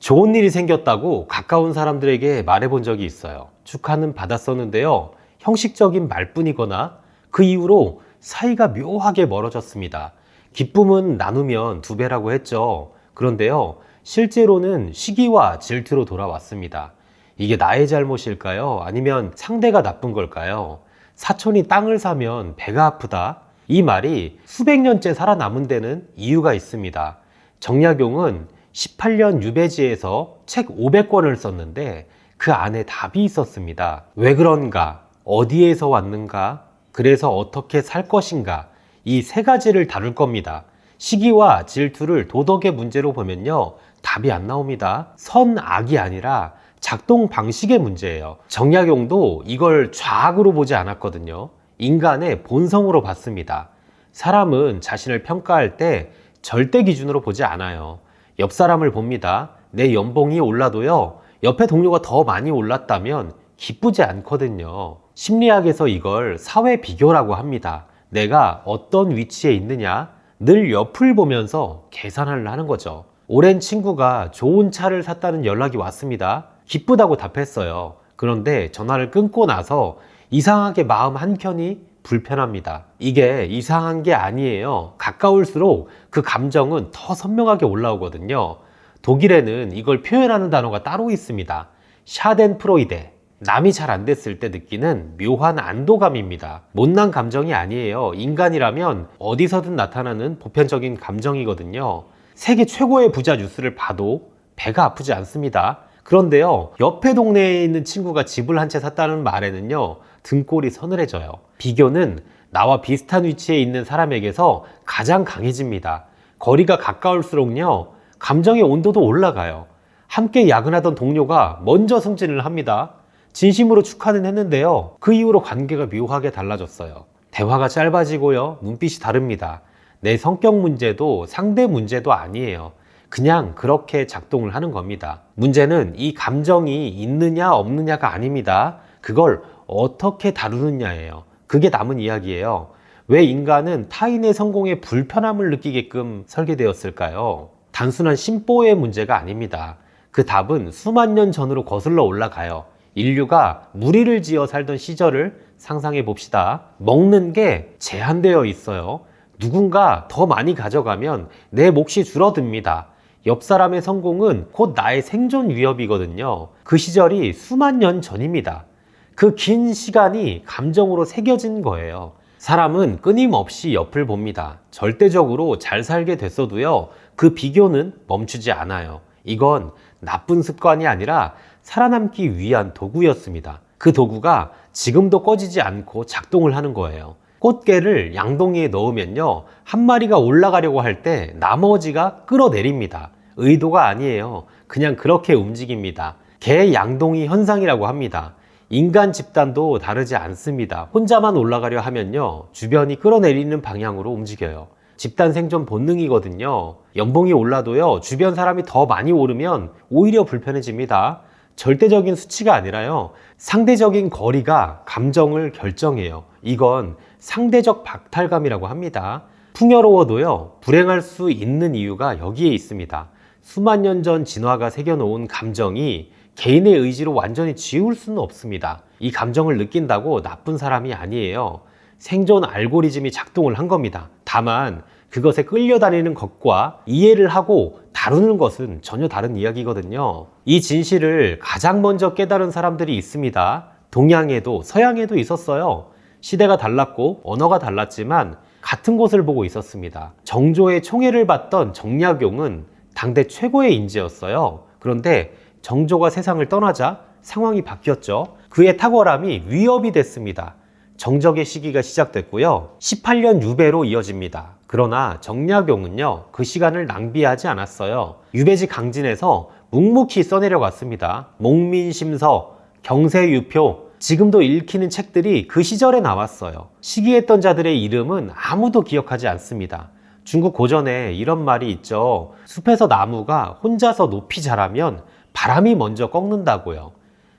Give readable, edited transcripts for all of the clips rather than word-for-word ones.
좋은 일이 생겼다고 가까운 사람들에게 말해본 적이 있어요. 축하는 받았었는데요. 형식적인 말뿐이거나 그 이후로 사이가 묘하게 멀어졌습니다. 기쁨은 나누면 두 배라고 했죠. 그런데요, 실제로는 시기와 질투로 돌아왔습니다. 이게 나의 잘못일까요? 아니면 상대가 나쁜 걸까요? 사촌이 땅을 사면 배가 아프다. 이 말이 수백 년째 살아남은 데는 이유가 있습니다. 정약용은 18년 유배지에서 책 500권을 썼는데 그 안에 답이 있었습니다. 왜 그런가? 어디에서 왔는가? 그래서 어떻게 살 것인가? 이 세 가지를 다룰 겁니다. 시기와 질투를 도덕의 문제로 보면요, 답이 안 나옵니다. 선악이 아니라 작동 방식의 문제예요. 정약용도 이걸 좌악으로 보지 않았거든요. 인간의 본성으로 봤습니다. 사람은 자신을 평가할 때 절대 기준으로 보지 않아요. 옆 사람을 봅니다. 내 연봉이 올라도요, 옆에 동료가 더 많이 올랐다면 기쁘지 않거든요. 심리학에서 이걸 사회 비교라고 합니다. 내가 어떤 위치에 있느냐, 늘 옆을 보면서 계산을 하는 거죠. 오랜 친구가 좋은 차를 샀다는 연락이 왔습니다. 기쁘다고 답했어요. 그런데 전화를 끊고 나서 이상하게 마음 한켠이 불편합니다. 이게 이상한 게 아니에요. 가까울수록 그 감정은 더 선명하게 올라오거든요. 독일에는 이걸 표현하는 단어가 따로 있습니다. 샤덴프로이데. 남이 잘 안 됐을 때 느끼는 묘한 안도감입니다. 못난 감정이 아니에요. 인간이라면 어디서든 나타나는 보편적인 감정이거든요. 세계 최고의 부자 뉴스를 봐도 배가 아프지 않습니다. 그런데요, 옆에 동네에 있는 친구가 집을 한 채 샀다는 말에는요, 등골이 서늘해져요. 비교는 나와 비슷한 위치에 있는 사람에게서 가장 강해집니다. 거리가 가까울수록요, 감정의 온도도 올라가요. 함께 야근하던 동료가 먼저 승진을 합니다. 진심으로 축하는 했는데요, 그 이후로 관계가 묘하게 달라졌어요. 대화가 짧아지고요, 눈빛이 다릅니다. 내 성격 문제도 상대 문제도 아니에요. 그냥 그렇게 작동을 하는 겁니다. 문제는 이 감정이 있느냐 없느냐가 아닙니다. 그걸 어떻게 다루느냐예요. 그게 남은 이야기예요. 왜 인간은 타인의 성공에 불편함을 느끼게끔 설계되었을까요? 단순한 심보의 문제가 아닙니다. 그 답은 수만 년 전으로 거슬러 올라가요. 인류가 무리를 지어 살던 시절을 상상해 봅시다. 먹는 게 제한되어 있어요. 누군가 더 많이 가져가면 내 몫이 줄어듭니다. 옆 사람의 성공은 곧 나의 생존 위협이거든요. 그 시절이 수만 년 전입니다. 그 긴 시간이 감정으로 새겨진 거예요. 사람은 끊임없이 옆을 봅니다. 절대적으로 잘 살게 됐어도요, 그 비교는 멈추지 않아요. 이건 나쁜 습관이 아니라 살아남기 위한 도구였습니다. 그 도구가 지금도 꺼지지 않고 작동을 하는 거예요. 꽃게를 양동이에 넣으면요, 한 마리가 올라가려고 할 때 나머지가 끌어내립니다. 의도가 아니에요. 그냥 그렇게 움직입니다. 개 양동이 현상이라고 합니다. 인간 집단도 다르지 않습니다. 혼자만 올라가려 하면요, 주변이 끌어내리는 방향으로 움직여요. 집단 생존 본능이거든요. 연봉이 올라도요, 주변 사람이 더 많이 오르면 오히려 불편해집니다. 절대적인 수치가 아니라요, 상대적인 거리가 감정을 결정해요. 이건 상대적 박탈감이라고 합니다. 풍요로워도요, 불행할 수 있는 이유가 여기에 있습니다. 수만 년 전 진화가 새겨놓은 감정이 개인의 의지로 완전히 지울 수는 없습니다. 이 감정을 느낀다고 나쁜 사람이 아니에요. 생존 알고리즘이 작동을 한 겁니다. 다만 그것에 끌려다니는 것과 이해를 하고 다루는 것은 전혀 다른 이야기거든요. 이 진실을 가장 먼저 깨달은 사람들이 있습니다. 동양에도 서양에도 있었어요. 시대가 달랐고 언어가 달랐지만 같은 곳을 보고 있었습니다. 정조의 총애를 받던 정약용은 당대 최고의 인재였어요. 그런데 정조가 세상을 떠나자 상황이 바뀌었죠. 그의 탁월함이 위협이 됐습니다. 정적의 시기가 시작됐고요, 18년 유배로 이어집니다. 그러나 정약용은요, 그 시간을 낭비하지 않았어요. 유배지 강진에서 묵묵히 써내려갔습니다. 목민심서, 경세유표, 지금도 읽히는 책들이 그 시절에 나왔어요. 시기했던 자들의 이름은 아무도 기억하지 않습니다. 중국 고전에 이런 말이 있죠. 숲에서 나무가 혼자서 높이 자라면 바람이 먼저 꺾는다고요.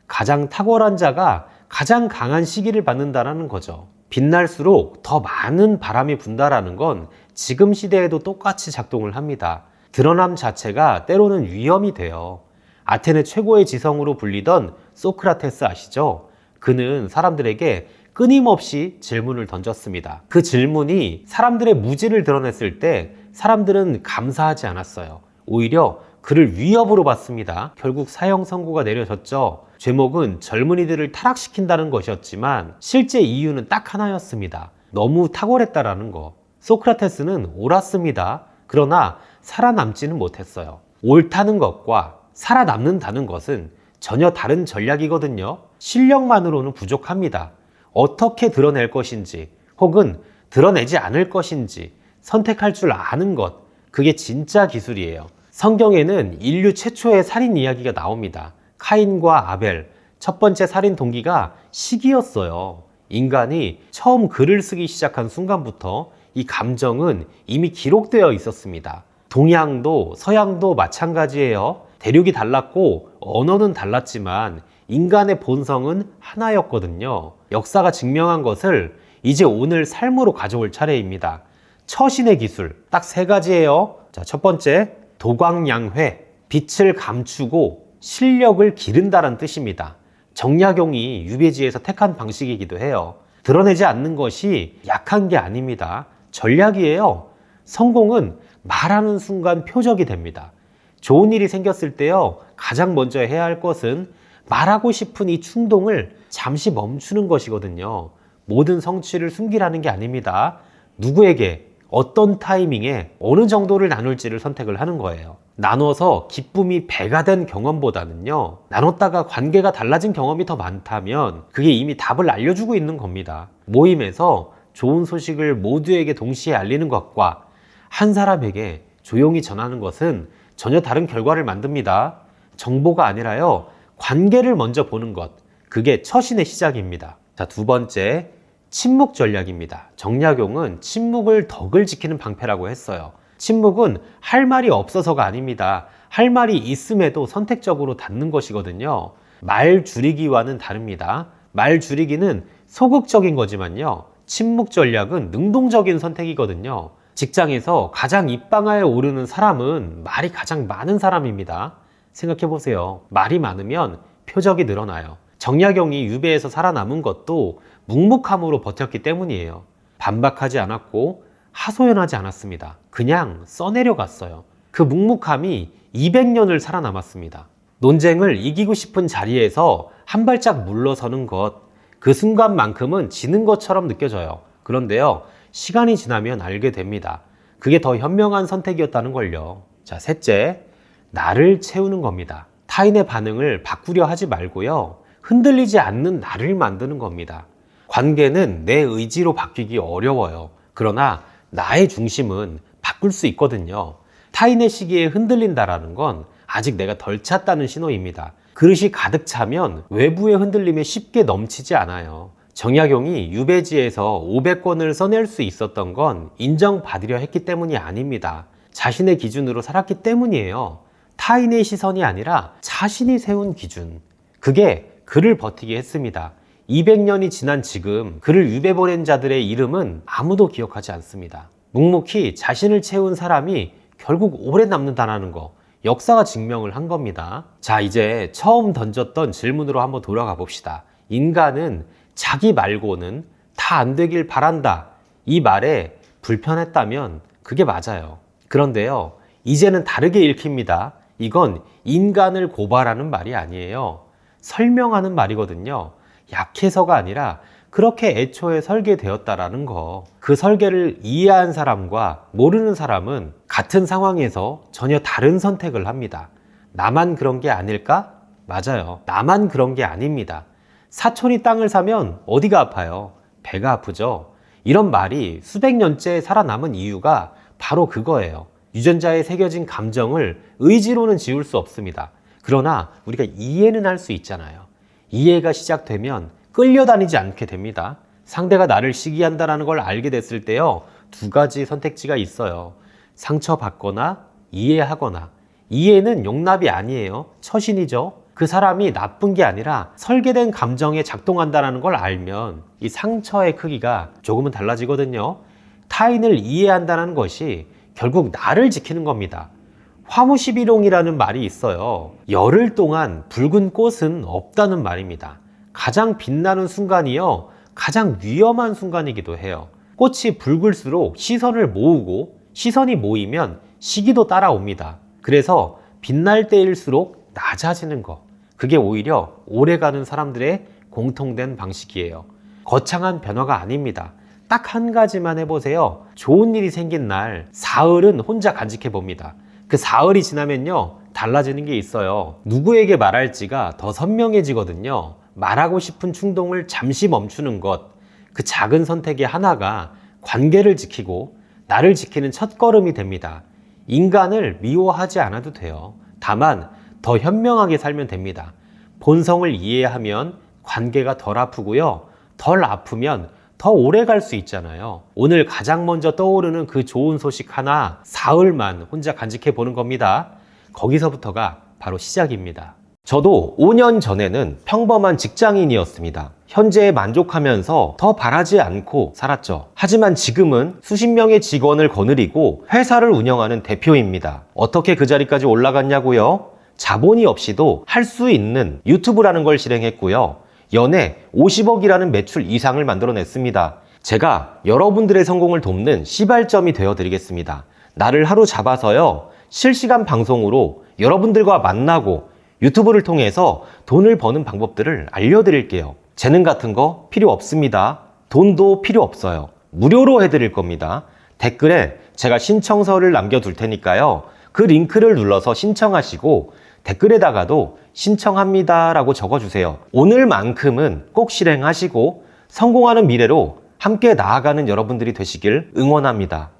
가장 탁월한 자가 가장 강한 시기를 받는다는 거죠. 빛날수록 더 많은 바람이 분다라는 건 지금 시대에도 똑같이 작동을 합니다. 드러남 자체가 때로는 위험이 돼요. 아테네 최고의 지성으로 불리던 소크라테스 아시죠? 그는 사람들에게 끊임없이 질문을 던졌습니다. 그 질문이 사람들의 무지를 드러냈을 때 사람들은 감사하지 않았어요. 오히려 그를 위협으로 봤습니다. 결국 사형 선고가 내려졌죠. 제목은 젊은이들을 타락시킨다는 것이었지만 실제 이유는 딱 하나였습니다. 너무 탁월했다라는 거. 소크라테스는 옳았습니다. 그러나 살아남지는 못했어요. 옳다는 것과 살아남는다는 것은 전혀 다른 전략이거든요. 실력만으로는 부족합니다. 어떻게 드러낼 것인지 혹은 드러내지 않을 것인지 선택할 줄 아는 것, 그게 진짜 기술이에요. 성경에는 인류 최초의 살인 이야기가 나옵니다. 카인과 아벨, 첫 번째 살인 동기가 시기였어요. 인간이 처음 글을 쓰기 시작한 순간부터 이 감정은 이미 기록되어 있었습니다. 동양도 서양도 마찬가지예요. 대륙이 달랐고 언어는 달랐지만 인간의 본성은 하나였거든요. 역사가 증명한 것을 이제 오늘 삶으로 가져올 차례입니다. 처신의 기술 딱 세 가지예요. 자, 첫 번째, 도광양회, 빛을 감추고 실력을 기른다는 뜻입니다. 정약용이 유배지에서 택한 방식이기도 해요. 드러내지 않는 것이 약한 게 아닙니다. 전략이에요. 성공은 말하는 순간 표적이 됩니다. 좋은 일이 생겼을 때요, 가장 먼저 해야 할 것은 말하고 싶은 이 충동을 잠시 멈추는 것이거든요. 모든 성취를 숨기라는 게 아닙니다. 누구에게 어떤 타이밍에 어느 정도를 나눌지를 선택을 하는 거예요. 나눠서 기쁨이 배가 된 경험보다는요, 나눴다가 관계가 달라진 경험이 더 많다면 그게 이미 답을 알려주고 있는 겁니다. 모임에서 좋은 소식을 모두에게 동시에 알리는 것과 한 사람에게 조용히 전하는 것은 전혀 다른 결과를 만듭니다. 정보가 아니라요, 관계를 먼저 보는 것, 그게 처신의 시작입니다. 자, 두 번째, 침묵 전략입니다. 정약용은 침묵을 덕을 지키는 방패라고 했어요. 침묵은 할 말이 없어서가 아닙니다. 할 말이 있음에도 선택적으로 닫는 것이거든요. 말 줄이기와는 다릅니다. 말 줄이기는 소극적인 거지만요, 침묵 전략은 능동적인 선택이거든요. 직장에서 가장 입방아에 오르는 사람은 말이 가장 많은 사람입니다. 생각해 보세요. 말이 많으면 표적이 늘어나요. 정약용이 유배에서 살아남은 것도 묵묵함으로 버텼기 때문이에요. 반박하지 않았고 하소연하지 않았습니다. 그냥 써내려갔어요. 그 묵묵함이 200년을 살아남았습니다. 논쟁을 이기고 싶은 자리에서 한 발짝 물러서는 것, 그 순간만큼은 지는 것처럼 느껴져요. 그런데요, 시간이 지나면 알게 됩니다. 그게 더 현명한 선택이었다는 걸요. 자, 셋째, 나를 채우는 겁니다. 타인의 반응을 바꾸려 하지 말고요, 흔들리지 않는 나를 만드는 겁니다. 관계는 내 의지로 바뀌기 어려워요. 그러나 나의 중심은 바꿀 수 있거든요. 타인의 시기에 흔들린다라는 건 아직 내가 덜 찼다는 신호입니다. 그릇이 가득 차면 외부의 흔들림에 쉽게 넘치지 않아요. 정약용이 유배지에서 500권을 써낼 수 있었던 건 인정받으려 했기 때문이 아닙니다. 자신의 기준으로 살았기 때문이에요. 타인의 시선이 아니라 자신이 세운 기준. 그게 그를 버티게 했습니다. 200년이 지난 지금 그를 유배 보낸 자들의 이름은 아무도 기억하지 않습니다. 묵묵히 자신을 채운 사람이 결국 오래 남는다는 거, 역사가 증명을 한 겁니다. 자, 이제 처음 던졌던 질문으로 한번 돌아가 봅시다. 인간은 자기 말고는 다 안 되길 바란다, 이 말에 불편했다면 그게 맞아요. 그런데요, 이제는 다르게 읽힙니다. 이건 인간을 고발하는 말이 아니에요. 설명하는 말이거든요. 약해서가 아니라 그렇게 애초에 설계되었다라는 거. 그 설계를 이해한 사람과 모르는 사람은 같은 상황에서 전혀 다른 선택을 합니다. 나만 그런 게 아닐까? 맞아요. 나만 그런 게 아닙니다. 사촌이 땅을 사면 어디가 아파요? 배가 아프죠. 이런 말이 수백 년째 살아남은 이유가 바로 그거예요. 유전자에 새겨진 감정을 의지로는 지울 수 없습니다. 그러나 우리가 이해는 할 수 있잖아요. 이해가 시작되면 끌려다니지 않게 됩니다. 상대가 나를 시기한다는 걸 알게 됐을 때요, 두 가지 선택지가 있어요. 상처받거나 이해하거나. 이해는 용납이 아니에요. 처신이죠. 그 사람이 나쁜 게 아니라 설계된 감정에 작동한다는 걸 알면 이 상처의 크기가 조금은 달라지거든요. 타인을 이해한다는 것이 결국 나를 지키는 겁니다. 화무시비롱이라는 말이 있어요. 열흘 동안 붉은 꽃은 없다는 말입니다. 가장 빛나는 순간이요, 가장 위험한 순간이기도 해요. 꽃이 붉을수록 시선을 모으고 시선이 모이면 시기도 따라옵니다. 그래서 빛날 때일수록 낮아지는 것, 그게 오히려 오래가는 사람들의 공통된 방식이에요. 거창한 변화가 아닙니다. 딱 한 가지만 해보세요. 좋은 일이 생긴 날 사흘은 혼자 간직해 봅니다. 그 사흘이 지나면요, 달라지는 게 있어요. 누구에게 말할지가 더 선명해지거든요. 말하고 싶은 충동을 잠시 멈추는 것, 그 작은 선택의 하나가 관계를 지키고 나를 지키는 첫걸음이 됩니다. 인간을 미워하지 않아도 돼요. 다만 더 현명하게 살면 됩니다. 본성을 이해하면 관계가 덜 아프고요, 덜 아프면 더 오래 갈 수 있잖아요. 오늘 가장 먼저 떠오르는 그 좋은 소식 하나, 사흘만 혼자 간직해 보는 겁니다. 거기서부터가 바로 시작입니다. 저도 5년 전에는 평범한 직장인이었습니다. 현재에 만족하면서 더 바라지 않고 살았죠. 하지만 지금은 수십 명의 직원을 거느리고 회사를 운영하는 대표입니다. 어떻게 그 자리까지 올라갔냐고요? 자본이 없이도 할 수 있는 유튜브라는 걸 실행했고요. 연에 50억이라는 매출 이상을 만들어냈습니다. 제가 여러분들의 성공을 돕는 시발점이 되어드리겠습니다. 나를 하루 잡아서요, 실시간 방송으로 여러분들과 만나고 유튜브를 통해서 돈을 버는 방법들을 알려드릴게요. 재능 같은 거 필요 없습니다. 돈도 필요 없어요. 무료로 해드릴 겁니다. 댓글에 제가 신청서를 남겨둘 테니까요, 그 링크를 눌러서 신청하시고 댓글에다가도 신청합니다 라고 적어주세요. 오늘만큼은 꼭 실행하시고 성공하는 미래로 함께 나아가는 여러분들이 되시길 응원합니다.